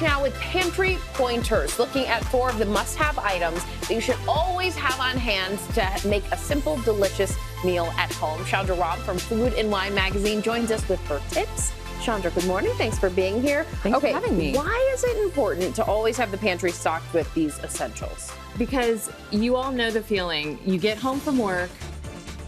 Now with pantry pointers, looking at 4 of the must-have items that you should always have on hand to make a simple, delicious meal at home. Chandra Ram from Food and Wine magazine joins us with her tips. Chandra, good morning. Thanks for being here. Thanks for having me. Why is it important to always have the pantry stocked with these essentials? Because you all know the feeling. You get home from work,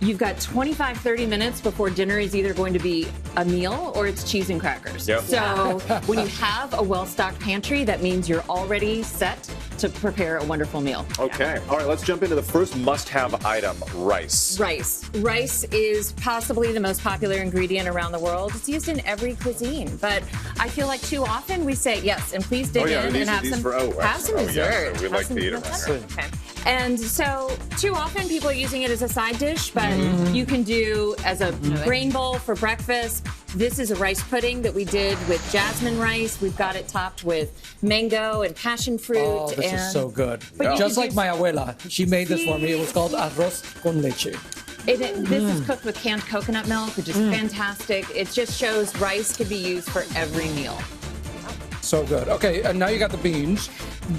you've got 25-30 minutes before dinner is either going to be a meal or it's cheese and crackers. Yep. So when you have a well-stocked pantry, that means you're already set to prepare a wonderful meal. Okay. All right, let's jump into the first must-have item, rice. Rice is possibly the most popular ingredient around the world. It's used in every cuisine, but I feel like too often we say yes, and please dig in and have some dessert. Yeah, so we like to eat it. Okay. And so too often people are using it as a side dish, but you can do as a grain bowl for breakfast. This is a rice pudding that we did with jasmine rice. We've got it topped with mango and passion fruit. Oh, this is so good. But Just like my abuela, she made this for me. It was called arroz con leche. This is cooked with canned coconut milk, which is fantastic. It just shows rice can be used for every meal. So good. Okay, and now you got the beans.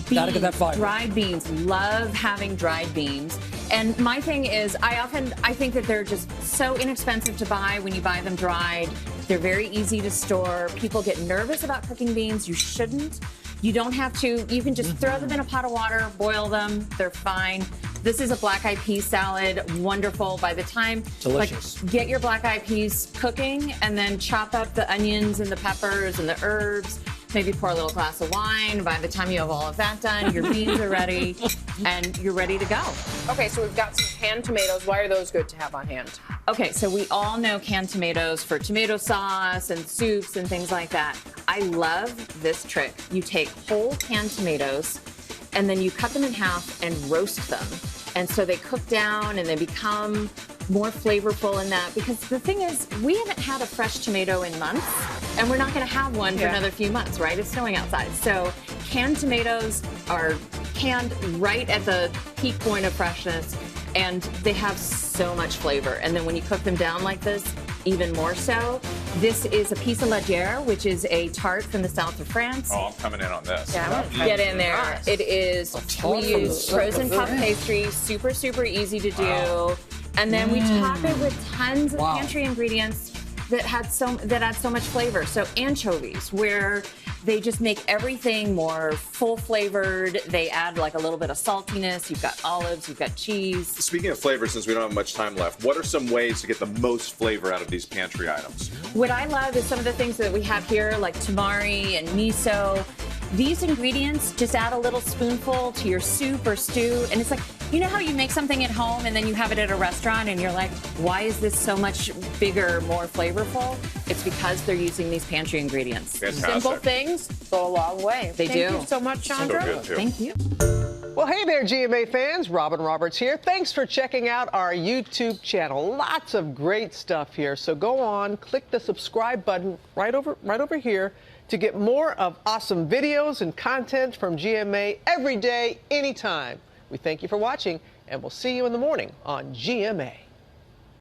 Gotta get that fiber. Dried beans. Love having dried beans. And my thing is, I think that they're just so inexpensive to buy when you buy them dried. They're very easy to store. People get nervous about cooking beans. You shouldn't. You don't have to. You can just throw them in a pot of water, boil them. They're fine. This is a black-eyed pea salad. Wonderful. By the time, delicious. Get your black-eyed peas cooking and then chop up the onions and the peppers and the herbs. Maybe pour a little glass of wine. By the time you have all of that done, your beans are ready and you're ready to go. Okay, so we've got some canned tomatoes. Why are those good to have on hand? Okay, so we all know canned tomatoes for tomato sauce and soups and things like that. I love this trick. You take whole canned tomatoes and then you cut them in half and roast them. And so they cook down and they become more flavorful in that, because the thing is, we haven't had a fresh tomato in months, and we're not going to have one for another few months, right? It's snowing outside. So canned tomatoes are canned right at the peak point of freshness, and they have so much flavor. And then when you cook them down like this, even more so. This is a piece of lagère, which is a tart from the south of France. Oh, I'm coming in on this. Yeah, get in there. It is, we use frozen puff pastry, super, super easy to do. Wow. And then we top it with tons of pantry ingredients that add so much flavor. So anchovies, where they just make everything more full flavored. They add like a little bit of saltiness. You've got olives, you've got cheese. Speaking of flavor, since we don't have much time left, what are some ways to get the most flavor out of these pantry items? What I love is some of the things that we have here, like tamari and miso. These ingredients, just add a little spoonful to your soup or stew, and it's like, you know how you make something at home and then you have it at a restaurant and you're like, why is this so much bigger, more flavorful? It's because they're using these pantry ingredients. Fantastic. Simple things go a long way. They do. Thank you so much, Chandra. So good, too. Thank you. Well, hey there, GMA fans. Robin Roberts here. Thanks for checking out our YouTube channel. Lots of great stuff here. So go on, click the subscribe button right over here to get more of awesome videos and content from GMA every day, anytime. We thank you for watching, and we'll see you in the morning on GMA.